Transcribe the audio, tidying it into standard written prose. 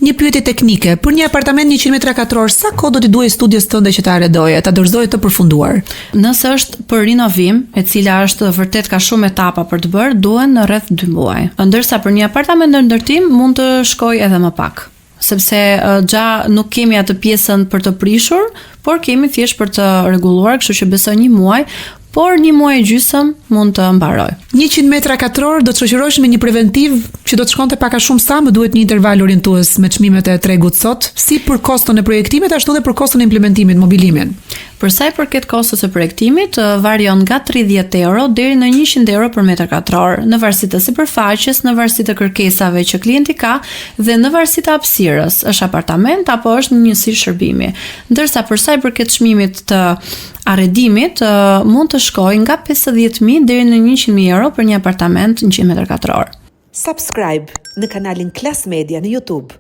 Një pyetje teknike, për një apartament 100 metra katror, sa kohë do t'i duhet studios tënde që ta arrendoje, ta dorëzoje të përfunduar? Nëse është për rinovim, e cila është vërtet ka shumë etapa për të bërë, duhen në rreth 2 muaj. Ndërsa për një apartament në ndërtim mund të shkojë edhe më pak. Sepse nuk kemi atë pjesën për të prishur, por kemi thjesht për të rregulluar, kështu që besoj 1 muaj, por 1 muaj e gjysmë mund të mbaroj. 100 metra katror do të shoqërohesh me një preventiv që do të shkonte pak a shumë sa më duhet një interval orientues me çmimet e tregut sot, si për koston e projektimit ashtu edhe për koston e implementimit, mobilimin. Për sa i përket kostos së projektimit, varion nga 30 euro deri në 100 euro për metër katror, në varësi të sipërfaqes, në varësi të kërkesave që klienti ka dhe në varësi të hapësirës, është apartament apo është në njësi shërbimi. Ndërsa për sa i përket çmimit të arrendimit, mund të shkojë nga 50.000 deri në 100.000 euro për një apartament 100 metër katror. Subscribe në kanalin Klas Media në YouTube.